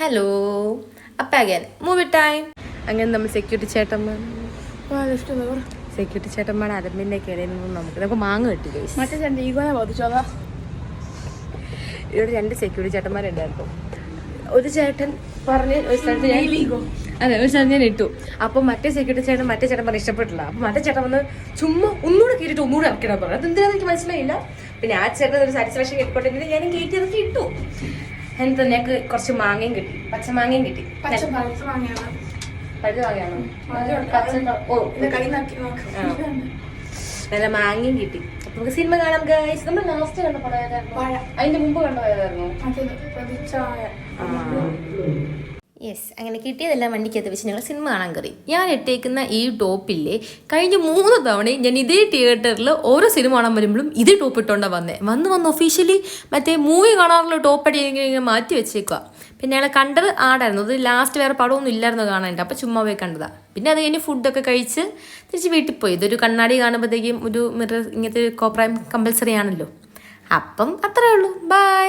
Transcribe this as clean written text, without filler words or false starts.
Hello അപ്പം again movie time. അങ്ങനെ നമ്മൾ സെക്യൂരിറ്റി ചേട്ടന്മാർ അരമ്പിൻ്റെ ഇടയിൽ നിന്നും നമുക്ക് മാങ്ങ കിട്ടി. ഇവിടെ 2 സെക്യൂരിറ്റി ചേട്ടന്മാരുണ്ടായിരുന്നു. ഒരു ചേട്ടൻ പറഞ്ഞ് ഒരു സ്ഥലത്ത് ഞാൻ ഇട്ടു. അപ്പം മറ്റേ സെക്യൂരിറ്റി ചേട്ടൻ പറഞ്ഞ് ഇഷ്ടപ്പെട്ടില്ല. അപ്പം മറ്റേ ചേട്ടൻ വന്ന് ചുമ്മാ ഒന്നുകൂടെ കയറ്റിട്ട് ഒന്നുകൂടെ ഇറക്കിടാൻ പറഞ്ഞു. അതെന്തിനാന്ന് എനിക്ക് മനസ്സിലായില്ല. പിന്നെ ആ ചേട്ടൻ ഒരു സാറ്റിസ്ഫാക്ഷൻ കിട്ടിക്കൊണ്ടെങ്കിൽ ഞാനും കയറ്റി ഇറക്കി ഇട്ടു. എന്നിട്ട് ഞങ്ങൾക്ക് കുറച്ച് മാങ്ങയും കിട്ടി, പച്ചമാങ്ങയും കിട്ടി. പഴുത്ത മാങ്ങയാണോ? നല്ല മാങ്ങയും കിട്ടി. അപ്പൊ നമുക്ക് സിനിമ കാണാം ഗൈസ്. നമ്മൾ ലാസ്റ്റ് കണ്ട പടമായിരുന്നു, അതിന്റെ മുമ്പ് കണ്ടതായിരുന്നു. യെസ്, അങ്ങനെ കിട്ടിയതെല്ലാം വണ്ടിക്കകത്ത് വെച്ച് ഞങ്ങൾ സിനിമ കാണാൻ കയറി. ഞാൻ ഇട്ടേക്കുന്ന ഈ ടോപ്പില്ലേ കഴിഞ്ഞ 3 തവണയും ഞാൻ ഇതേ തിയേറ്ററിൽ ഓരോ സിനിമ കാണാൻ വരുമ്പോഴും ഇതേ ടോപ്പ് ഇട്ടുകൊണ്ടാണ് വന്ന് ഒഫീഷ്യലി മറ്റേ മൂവി കാണാറുള്ള ടോപ്പ് അടി ഇങ്ങനെ മാറ്റി വെച്ചേക്കുക. പിന്നെ ഞങ്ങൾ കണ്ടത് ആടായിരുന്നു. അത് ലാസ്റ്റ് വേറെ പടമൊന്നും ഇല്ലായിരുന്നു കാണാനായിട്ട്. അപ്പോൾ ചുമ്മാ പോയി കണ്ടതാണ്. പിന്നെ അത് കഴിഞ്ഞ് ഫുഡൊക്കെ കഴിച്ച് തിരിച്ച് വീട്ടിൽ പോയി. ഇതൊരു കണ്ണാടി കാണുമ്പോഴത്തേക്കും ഒരു മിറർ ഇങ്ങനത്തെ ഒരു കോപ്രായം കമ്പൽസറി ആണല്ലോ. അപ്പം അത്രേ ഉള്ളൂ. ബൈ.